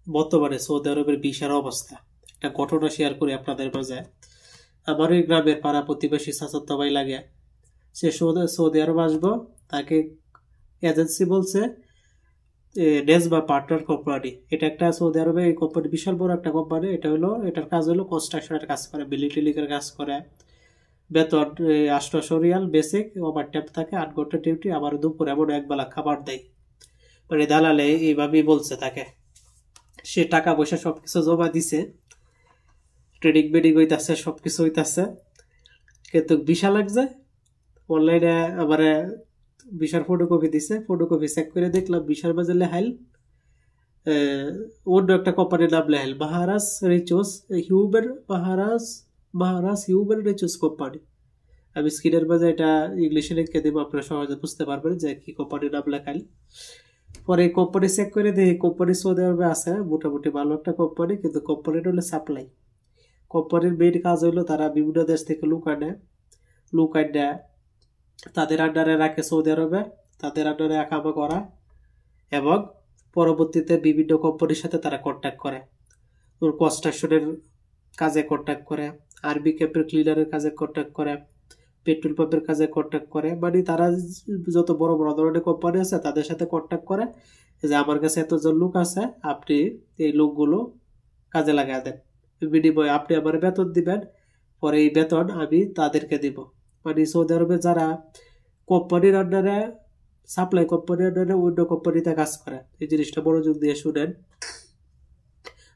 বর্তমানে সৌদি আরবের ভিসার অবস্থা একটা ঘটনা শেয়ার করি আপনাদের মাঝে। আমার ওই গ্রামের পাড়া প্রতিবেশী চাচাতো ভাই লাগে, সে সৌদি আরব আসবো, তাকে এজেন্সি বলছে ডেস বা পার্টনার কোম্পানি। এটা একটা সৌদি আরবে এই কোম্পানি বিশাল বড় একটা কোম্পানি। এটার কাজ হলো কনস্ট্রাকশনের কাজ করে, বিল্ডিং কাজ করে। বেতন 800 রিয়াল বেসিক, ওভার টাইম থাকে 8 ঘন্টা ডিউটি, আবার দুপুরে এমন একবেলা খাবার দেয়। মানে দালালে এইভাবেই বলছে তাকে। সে টাকা পয়সা সবকিছু জমা দিছে, ট্রেডিং বেডিং হইতাছে, সবকিছু হইতাছে, কিন্তু ভিসা লাগছে। অনলাইনে আবার ভিসার ফটোকপি দিছে, ফটোকপি চেক করে দেখলাম ভিসার মাঝে লেহাইল অন্য একটা কোম্পানির নাম লেহাইল বাহারাস রিচোস হিউম্যান বাহারাস হিউম্যান রিচোস কোম্পানি। আমি স্ক্রিনের মাঝে এটা ইংলিশে লিখে দেবো, আপনারা সহজে বুঝতে পারবেন যে কি কোম্পানির নাম লেখাইল। পরে কোম্পানি চেক করে দেখি কোম্পানি সৌদি আরবে আছে, মোটামুটি ভালো একটা কোম্পানি, কিন্তু কোম্পানিটা হলো সাপ্লাই। কোম্পানির মেইন কাজ হইলো তারা বিভিন্ন দেশ থেকে লোক আনে, তাদের আন্ডারে রাখে সৌদি আরবে, তাদের আন্ডারে আকামা করা, এবং পরবর্তীতে বিভিন্ন কোম্পানির সাথে তারা কন্ট্যাক্ট করে। কনস্ট্রাকশনের কাজে কন্ট্যাক্ট করে, আর্মি ক্যাম্পের ক্লিনারের কাজে কন্ট্যাক্ট করে, পেট্রোল পাম্পের কাজে কন্ট্যাক্ট করে। মানে তারা যত বড় বড় ধরনের কোম্পানি আছে তাদের সাথে কন্ট্যাক্ট করে যে আমার কাছে এতজন লোক আছে, আপনি এই লোকগুলো কাজে লাগাই দেন, বিনিময়ে আপনি আমার বেতন দিবেন, পরে এই বেতন আমি তাদেরকে দিব। মানে সৌদি আরবে যারা কোম্পানির আন্ডারে, সাপ্লাই কোম্পানির আন্ডারে অন্য কোম্পানিতে কাজ করে, এই জিনিসটা মনোযোগ দিয়ে শুনেন।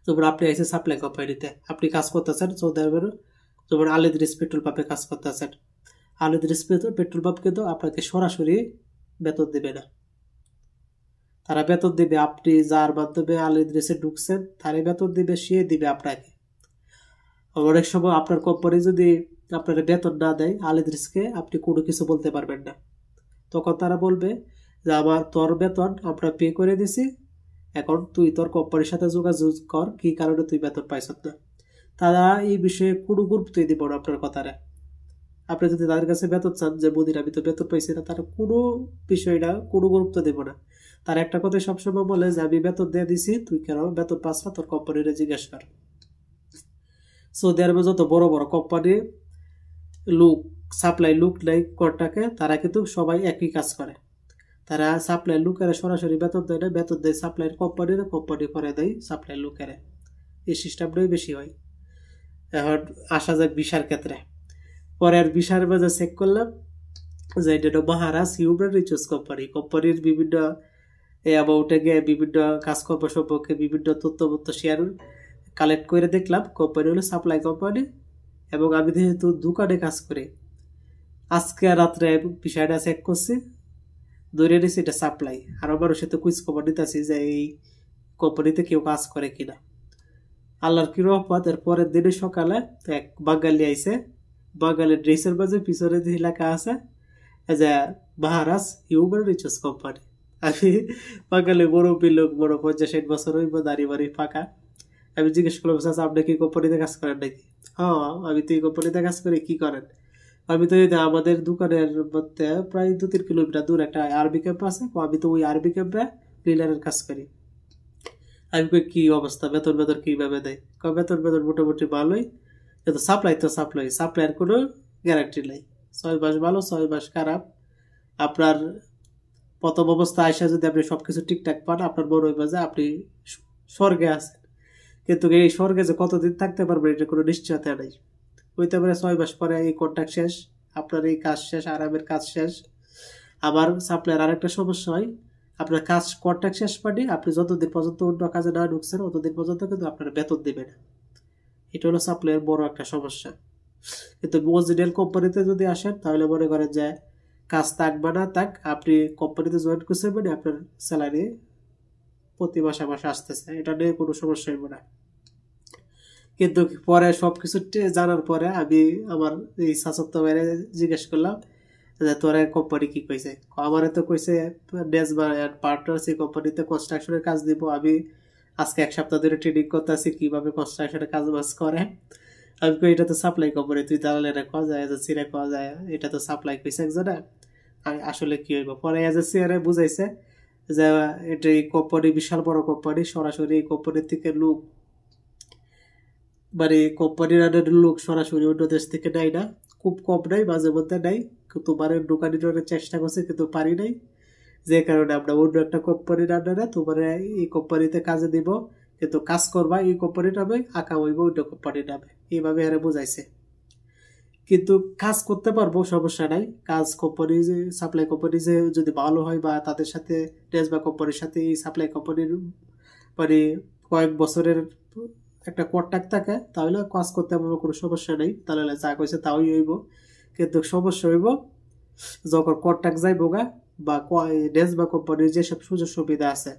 যেমন আপনি আইসে সাপ্লাই কোম্পানিতে আপনি কাজ করতেছেন সৌদি আরবের, যেমন আলিদ্রিস পেট্রোল পাম্পে কাজ করতেছেন। আলিদ্রিস পেট্রোল পাম্প কিন্তু আপনাকে সরাসরি বেতন দেবে না, তারা বেতন দিবে আপনি যার মাধ্যমে আলিদ্রিসে ঢুকছেন তারই বেতন দিবে, সে দিবে আপনাকে। অনেক সময় আপনার কোম্পানি যদি আপনার বেতন না দেয় আলিদ্রিসকে, আপনি কোনো কিছু বলতে পারবেন না। তখন তারা বলবে যে তোর বেতন আমরা পে করে দিছি, এখন তুই তোর কোম্পানির সাথে যোগাযোগ কর, কি কারণে তুই বেতন পাইছ না। তারা এই বিষয়ে কোনো গুরুত্বই দিব না আপনার কথাটা। আপনি যদি তাদের কাছে বেতন চান যে মোদির আমি তো বেতন পাইছি না, তারা কোনো বিষয়টা কোনো গুরুত্ব দেব না। তার একটা কথাই সবসময় বলে যে আমি বেতন দিয়ে দিছি, তুই কেন বেতন পাস না, তোর কোম্পানির জিজ্ঞেস কর। সৌদি আরবে যত বড় বড় কোম্পানি লোক সাপ্লাই লোক নাই কন্ট্রাক্টে, তারা কিন্তু সবাই একই কাজ করে। তারা সাপ্লাই লোকেরা সরাসরি বেতন দেয় না, বেতন দেয় সাপ্লাইয়ের কোম্পানিরা, কোম্পানি করে দেয় সাপ্লাই লোকেরা। এই সিস্টেমটাই বেশি হয়। এখন আসা যাক ভিসার ক্ষেত্রে। পরে আর ভিসার মাঝে চেক করলাম যে এটা বাহারাস হিউম্যান রিসোর্স কোম্পানি। কোম্পানির বিভিন্ন অ্যামাউন্টে গিয়ে বিভিন্ন কাজকর্ম সম্পর্কে বিভিন্ন তথ্য শেয়ার কালেক্ট করে দেখলাম কোম্পানি হলো সাপ্লাই কোম্পানি। এবং আমি যেহেতু দোকানে কাজ করি, আজকে রাত্রে বিষয়টা চেক করছি, ধরে নিয়েছি এটা সাপ্লাই। আর মানুষের তো কুইজ খবর নিতেছি যে এই কোম্পানিতে কেউ কাজ করে কিনা। আল্লাহর কি রহমত, এর পরের দিনে সকালে এক বাঙালি আইছে, বাঙালির ড্রেসের মাঝে পিছনে যে লেখা আছে যে বাহারাস হিউম্যান রিসোর্স কোম্পানি। আমি বাঙালি মুরব্বী লোক, বড় 50-60 বছর হইব, দাড়ি বাড়ি ফাঁকা। আমি জিজ্ঞেস করলাম চাচা আপনি কি কোম্পানিতে কাজ করেন নাকি? হ্যাঁ আমি তো এই কোম্পানিতে কাজ করি। কি করেন? আমি তো আমাদের দোকানের মধ্যে প্রায় 2-3 কিলোমিটার দূর একটা আরবি ক্যাম্প আছে, আমি তো ওই আরবি ক্যাম্পে ক্লিনারের কাজ করি। আমি কই কি অবস্থা, বেতন কিভাবে দেয়? বেতন মোটামুটি ভালোই, কিন্তু সাপ্লাইয়ের কোনো গ্যারান্টি নাই। 6 মাস ভালো, 6 মাস খারাপ। আপনার প্রথম অবস্থা আইসা যদি আপনি সবকিছু ঠিকঠাক পান, আপনার মনে হইবে যে আপনি স্বর্গে আছেন, কিন্তু এই স্বর্গে যে কতদিন থাকতে পারবেন এটা কোনো নিশ্চয়তা নেই। হইতে পারে 6 মাস পরে এই কন্ট্রাক্ট শেষ, আপনার এই কাজ শেষ, আরামের কাজ শেষ। আবার সাপ্লাইয়ের আরেকটা সমস্যা হয়, আপনার কাজ কন্ট্রাক্ট শেষ মানে আপনি যতদিন পর্যন্ত অন্য কাজে না ঢুকছেন ততদিন পর্যন্ত কিন্তু আপনার বেতন দেবে না। এটা হলো সাপ্লাইয়ের বড় একটা সমস্যা। কিন্তু অরিজিনাল কোম্পানিতে যদি আসেন তাহলে মনে করেন যে কাজ থাক বা না থাক, আপনি কোম্পানিতে জয়েন করছেন মানে আপনার স্যালারি প্রতি মাসে আসতেছে, এটা নিয়ে কোনো সমস্যা হইব না। কিন্তু পরে সবকিছু জানার পরে আমি আমার এই চাচাতো ভাইরে জিজ্ঞেস করলাম যে তোরা কোম্পানি কি কইছে। আমারে তো কইছে ডেসবা এন্ড পার্টনার্স এই কোম্পানিতে কনস্ট্রাকশনের কাজ দিব। আমি আজকে 1 সপ্তাহ ধরে ট্রেনিং করতেছি কিভাবে কনস্ট্রাকশনের কাজ বাজ করে। আমি কই এটা তো সাপ্লাই কোম্পানি, তুই দালালেরা কওয়া যায়, এজেন্সিরা কওয়া যায়, এটা তো সাপ্লাই কইছে একজনে। আসলে কি হইব? পরে এজেন্সিরা বুঝাইছে যে এটা এই কোম্পানি বিশাল বড় কোম্পানি, সরাসরি এই কোম্পানির থেকে লোক মানে কোম্পানির আন্ডারের লোক সরাসরি অন্য দেশ থেকে নেয় না, খুব কম নেয়, মাঝে মধ্যে নেয়। তোমার দোকানি চেষ্টা করছে কিন্তু পারি নাই, যে কারণে আমরা অন্য একটা কোম্পানির আন্ডারে তোমার এই কোম্পানিতে কাজে দিব, কিন্তু কাজ করবা এই কোম্পানির নামে, আঁকা হইব অন্য কোম্পানির নামে, এইভাবে আরে বোঝাইছে। কিন্তু কাজ করতে পারবো, সমস্যা নাই। কাজ কোম্পানি যে সাপ্লাই কোম্পানি যে যদি ভালো হয় বা তাদের সাথে বা কোম্পানির সাথে এই সাপ্লাই কোম্পানির মানে কয়েক বছরের একটা কন্ট্যাক্ট থাকে, তাহলে কাজ করতে পারবো, কোনো সমস্যা নেই। তাহলে যা কইছে তাই হইব। কিন্তু সমস্যা হইব যখন কন্ট্যাক্ট যাইব গা বা বা কোম্পানির যেসব সুযোগ সুবিধা আছে,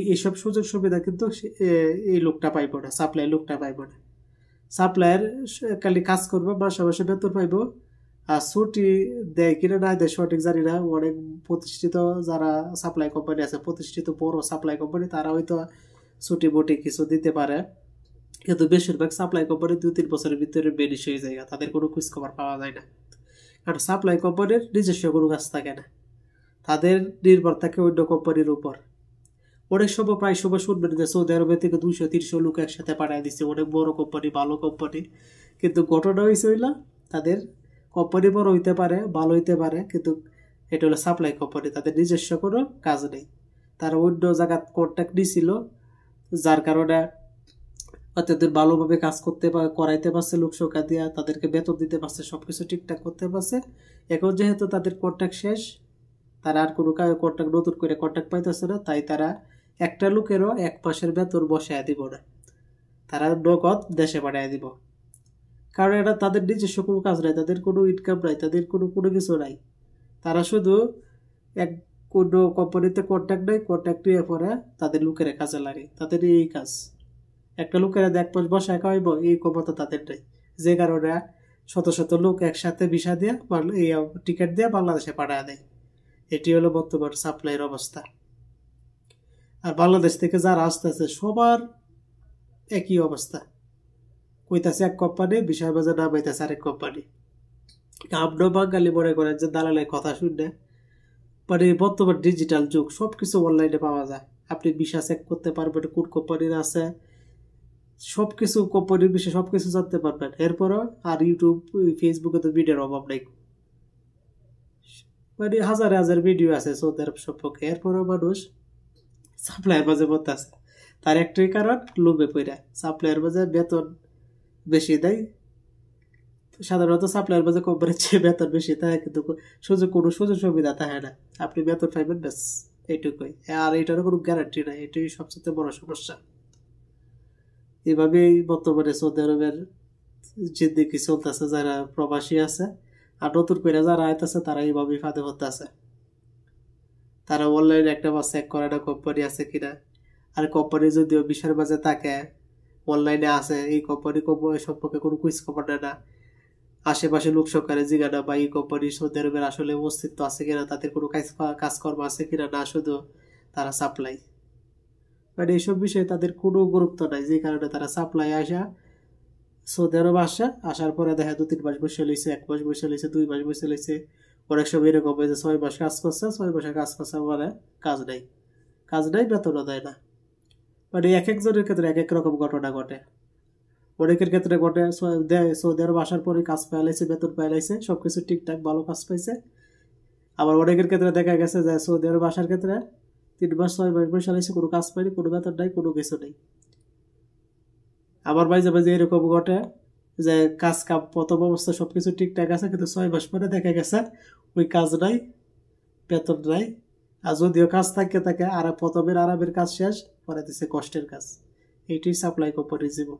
এইসব সুযোগ সুবিধা কিন্তু এই লোকটা পাইব না, সাপ্লাই লোকটা পাইব না। সাপ্লাইয়ের খালি কাজ করবো, মাসে মাসে বেতন পাইব, আর ছুটি দেয় কিনা না দেয় সঠিক জানি না। অনেক প্রতিষ্ঠিত যারা সাপ্লাই কোম্পানি আছে, প্রতিষ্ঠিত বড় সাপ্লাই কোম্পানি, তারা হয়তো ছুটি বুটি কিছু দিতে পারে, কিন্তু বেশিরভাগ সাপ্লাই কোম্পানি 2-3 বছরের ভিতরে বেরিশ হয়ে যায়, তাদের কোনো খোঁজ খবর পাওয়া যায় না। কারণ সাপ্লাই কোম্পানির নিজস্ব কোনো কাজ থাকে না, তাদের নির্ভর থাকে অন্য কোম্পানির উপর। অনেক সময় প্রায় সময় শুনবেন যে সৌদি আরবে থেকে 200-300 লোক একসাথে পাঠিয়ে দিচ্ছে, অনেক বড় কোম্পানি, ভালো কোম্পানি। কিন্তু ঘটনা হয়েছে হইলা তাদের কোম্পানি বড় হইতে পারে, ভালো হইতে পারে, কিন্তু এটা হলো সাপ্লাই কোম্পানি, তাদের নিজস্ব কোনো কাজ নেই। তারা অন্য জায়গায় কন্ট্যাক্ট নিয়েছিল, যার কারণে অত্যন্ত ভালোভাবে কাজ করতে করাইতে পারছে, লোক সংখ্যা দিয়া তাদেরকে বেতন দিতে পারছে, সবকিছু ঠিকঠাক করতে পারছে। এখন যেহেতু তাদের কন্ট্যাক্ট শেষ, তারা আর কোনো কন্ট্যাক্ট নতুন করে কন্ট্যাক্ট পাইতেছে না, তাই তারা একটা লোকেরও 1 মাসের বেতন বসায় দিব না, তারা নগদ দেশে পাঠিয়ে দিব। কারণ এটা তাদের নিজস্ব কোনো কাজ নাই, তাদের কোনো ইনকাম নাই, তাদের কোনো কিছু নাই। তারা শুধু এক কোনো কোম্পানিতে কন্ট্যাক্ট নেই, কন্ট্যাক্ট নিয়ে পরে তাদের লোকেরা কাজে লাগে, তাদের এই কাজ। একটা লোকেরা 1 মাস বসায় খাওয়াইব, এই ক্ষমতা তাদের নেই, যে কারণে শত শত লোক একসাথে ভিসা দিয়ে এই টিকিট দিয়ে বাংলাদেশে পাঠিয়ে দেয়। এটি হলো বর্তমান সাপ্লাইয়ের অবস্থা। আর বাংলাদেশ থেকে যারা আসতেছে সবার একই অবস্থা, কইতাছে এক কোম্পানি, বিশাল বাজার নাম হইতেছে আরেক কোম্পানি। আমরা বাঙালি মনে করেন যে দালালের কথা শুনে, মানে বর্তমান ডিজিটাল যুগ, সবকিছু অনলাইনে পাওয়া যায়। আপনি ভিসা চেক করতে পারবেন, কোন কোম্পানির আছে, সবকিছু কোম্পানির বিষয়ে সবকিছু জানতে পারবেন। এরপরও আর ইউটিউব ফেসবুকে তো ভিডিওর অভাব নেই, মানে হাজার হাজার ভিডিও আছে সৌদি আরব সম্পর্কে। এরপরও মানুষ সাপ্লাইয়ের মাঝে পড়তে আছে। তার একটাই কারণ, লোভে পড়া। সাপ্লাইয়ের মাঝে বেতন বেশি দেয়, সাধারণত সাপ্লাইয়ের মাঝে কোম্পানির চেয়ে বেতন বেশি থাকে, কিন্তু কোনো সুযোগ সুবিধা থাকে না। আপনি বেতন পাইবেন ব্যাস, এইটুকুই। আর এটারও কোনো গ্যারান্টি নাই, এটাই সবচেয়ে বড় সমস্যা। এভাবেই বর্তমানে সৌদি আরবের জিন্দেগি চলতেছে, যারা প্রবাসী আছে। আর নতুন করে যারা আইতেছে, তারা এইভাবেই ফাঁদে পড়তে আছে। তারা অনলাইনে একটা বার চেক করে না কোম্পানি আছে কিনা, আর কোম্পানি যদিও বিশাল বাজে থাকে, অনলাইনে আছে, এই কোম্পানি সম্পর্কে কোনো কুইজ খবর নেয় না, আশেপাশে লোক সরকারে জিজ্ঞাসা বা এই কোম্পানি সৌদি আরবের আসলে অস্তিত্ব আছে কিনা, তাদের কোনো কাজকর্ম আছে কিনা, না শুধু তারা সাপ্লাই। মানে এইসব বিষয়ে তাদের কোনো গুরুত্ব নাই, যে কারণে তারা সাপ্লাই আসা, সৌদি আরব আসার পরে দেখা 2-3 মাস বসে লইছে, 1 মাস বসে লইছে, 2 মাস বসে লইছে। অনেক সময় এরকম হয় যে 6 মাস কাজ করছে, 6 মাসে কাজ করছে, মানে কাজ নেই, বেতনও দেয় না। মানে এক একজনের ক্ষেত্রে এক এক রকম ঘটনা ঘটে। অনেকের ক্ষেত্রে ঘটে সৌদি আরব আসার পরে কাজ পাইলাইছে, বেতন পাইলাইছে, সবকিছু ঠিকঠাক ভালো কাজ পাইছে। আবার অনেকের ক্ষেত্রে দেখা গেছে যে সৌদি আরব আসার ক্ষেত্রে 3 মাস 6 মাস বসে লাইছে, কোনো কাজ পাইনি, কোনো বেতন নাই, কোনো কিছু নেই। আবার মাঝে মাঝে এরকম ঘটে যে কাজ কাম প্রথম অবস্থা সবকিছু ঠিকঠাক আছে, কিন্তু 6 মাস পরে দেখা গেছে ওই কাজ নাই, বেতন নাই। আর যদিও কাজ থাকে আর প্রথমের আরামের কাজ শেষ, পরে দিচ্ছে কষ্টের কাজ। এইটাই সাপ্লাই কোম্পানির জীবন।